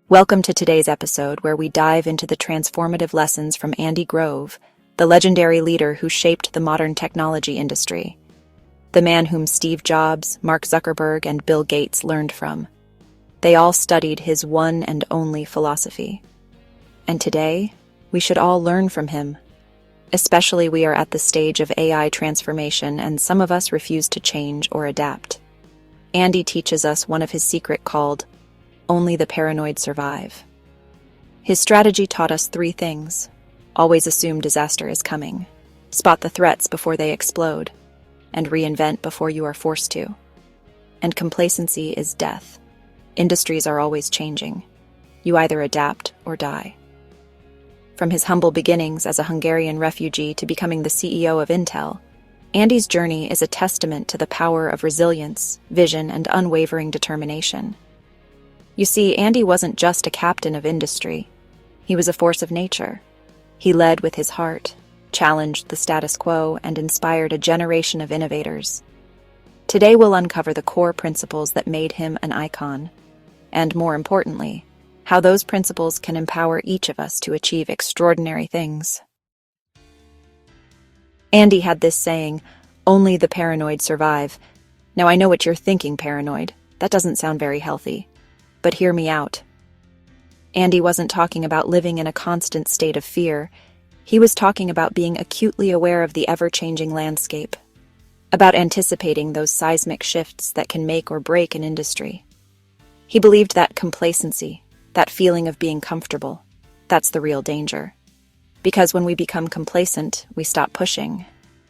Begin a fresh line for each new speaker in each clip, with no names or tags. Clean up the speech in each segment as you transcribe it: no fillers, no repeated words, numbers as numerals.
Welcome to today's episode where we dive into the transformative lessons from Andy Grove, the legendary leader who shaped the modern technology industry. The man whom Steve Jobs, Mark Zuckerberg, and Bill Gates learned from. They all studied his one and only philosophy. And today, we should all learn from him. Especially we are at the stage of AI transformation and some of us refuse to change or adapt. Andy teaches us one of his secrets called "Only the paranoid survive." His strategy taught us three things. Always assume disaster is coming. Spot the threats before they explode. And reinvent before you are forced to. And complacency is death. Industries are always changing. You either adapt or die. From his humble beginnings as a Hungarian refugee to becoming the CEO of Intel, Andy's journey is a testament to the power of resilience, vision, and unwavering determination. You see, Andy wasn't just a captain of industry. He was a force of nature. He led with his heart, challenged the status quo, and inspired a generation of innovators. Today we'll uncover the core principles that made him an icon, and more importantly, how those principles can empower each of us to achieve extraordinary things. Andy had this saying, "Only the paranoid survive." Now I know what you're thinking, paranoid. That doesn't sound very healthy. But hear me out. Andy wasn't talking about living in a constant state of fear. He was talking about being acutely aware of the ever-changing landscape, about anticipating those seismic shifts that can make or break an industry. He believed that complacency, that feeling of being comfortable, that's the real danger. Because when we become complacent, we stop pushing,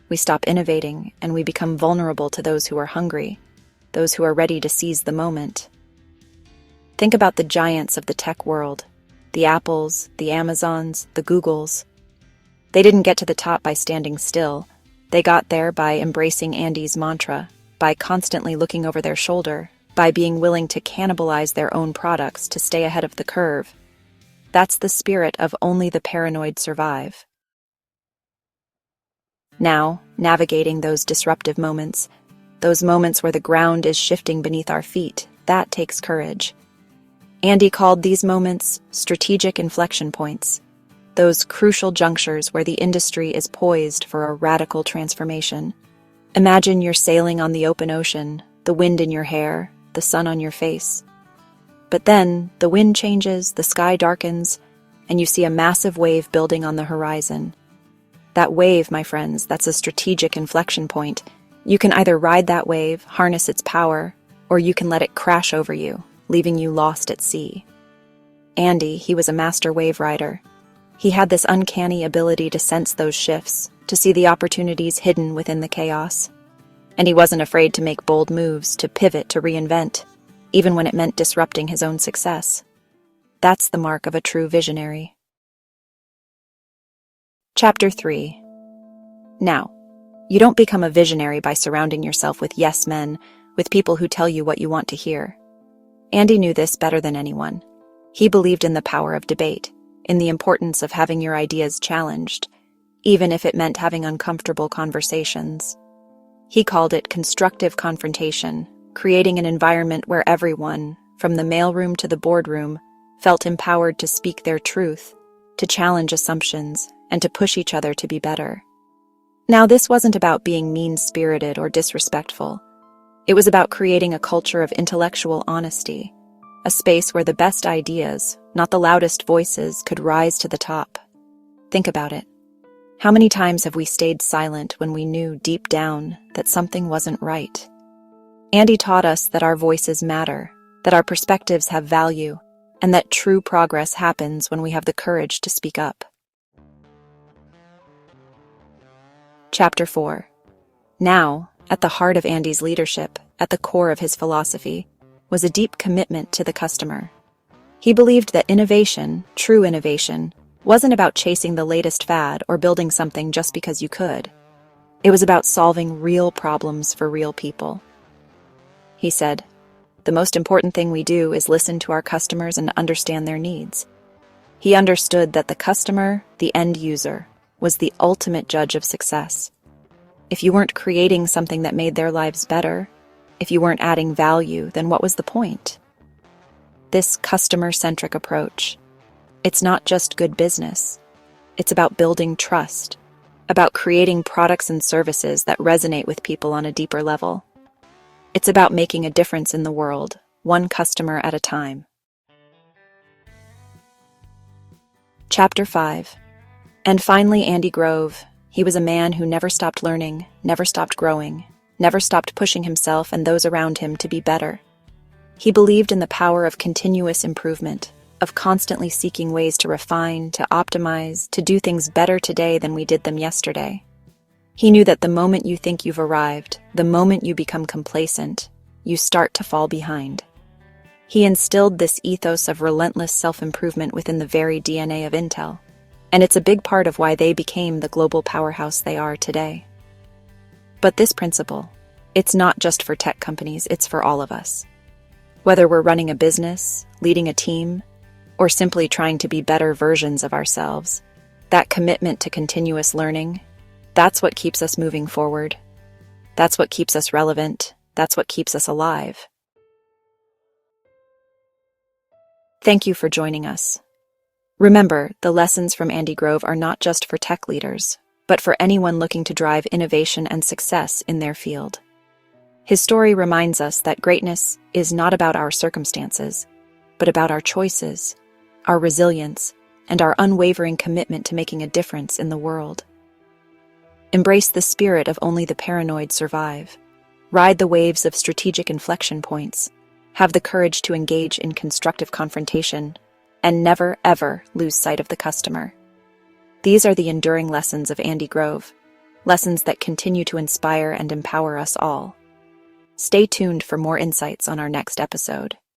we stop innovating, and we become vulnerable to those who are hungry, those who are ready to seize the moment. Think about the giants of the tech world, the Apples, the Amazons, the Googles. They didn't get to the top by standing still. They got there by embracing Andy's mantra, by constantly looking over their shoulder, by being willing to cannibalize their own products to stay ahead of the curve. That's the spirit of "only the paranoid survive." Now, navigating those disruptive moments, those moments where the ground is shifting beneath our feet, that takes courage. Andy called these moments strategic inflection points, those crucial junctures where the industry is poised for a radical transformation. Imagine you're sailing on the open ocean, the wind in your hair, the sun on your face. But then, the wind changes, the sky darkens, and you see a massive wave building on the horizon. That wave, my friends, that's a strategic inflection point. You can either ride that wave, harness its power, or you can let it crash over you, leaving you lost at sea. Andy, he was a master wave rider. He had this uncanny ability to sense those shifts, to see the opportunities hidden within the chaos. And he wasn't afraid to make bold moves, to pivot, to reinvent, even when it meant disrupting his own success. That's the mark of a true visionary. Chapter 3. Now, you don't become a visionary by surrounding yourself with yes men, with people who tell you what you want to hear. Andy knew this better than anyone. He believed in the power of debate, in the importance of having your ideas challenged, even if it meant having uncomfortable conversations. He called it constructive confrontation, creating an environment where everyone, from the mailroom to the boardroom, felt empowered to speak their truth, to challenge assumptions, and to push each other to be better. Now, this wasn't about being mean-spirited or disrespectful. It was about creating a culture of intellectual honesty, a space where the best ideas, not the loudest voices, could rise to the top. Think about it. How many times have we stayed silent when we knew deep down that something wasn't right? Andy taught us that our voices matter, that our perspectives have value, and that true progress happens when we have the courage to speak up. Chapter 4. Now, at the heart of Andy's leadership, at the core of his philosophy, was a deep commitment to the customer. He believed that innovation, true innovation, wasn't about chasing the latest fad or building something just because you could. It was about solving real problems for real people. He said, "The most important thing we do is listen to our customers and understand their needs." He understood that the customer, the end user, was the ultimate judge of success. If you weren't creating something that made their lives better, if you weren't adding value, then what was the point? this customer-centric approach. It's not just good business. It's about building trust, about creating products and services that resonate with people on a deeper level. It's about making a difference in the world, one customer at a time. Chapter 5. And finally, Andy Grove. He was a man who never stopped learning, never stopped growing, never stopped pushing himself and those around him to be better. He believed in the power of continuous improvement, of constantly seeking ways to refine, to optimize, to do things better today than we did them yesterday. He knew that the moment you think you've arrived, the moment you become complacent, you start to fall behind. He instilled this ethos of relentless self-improvement within the very DNA of Intel, and it's a big part of why they became the global powerhouse they are today. But this principle, it's not just for tech companies, it's for all of us. Whether we're running a business, leading a team, or simply trying to be better versions of ourselves, that commitment to continuous learning, that's what keeps us moving forward. That's what keeps us relevant. That's what keeps us alive. Thank you for joining us. Remember, the lessons from Andy Grove are not just for tech leaders, but for anyone looking to drive innovation and success in their field. His story reminds us that greatness is not about our circumstances, but about our choices, our resilience, and our unwavering commitment to making a difference in the world. Embrace the spirit of only the paranoid survive. Ride the waves of strategic inflection points. Have the courage to engage in constructive confrontation, and never, ever lose sight of the customer. These are the enduring lessons of Andy Grove, lessons that continue to inspire and empower us all. Stay tuned for more insights on our next episode.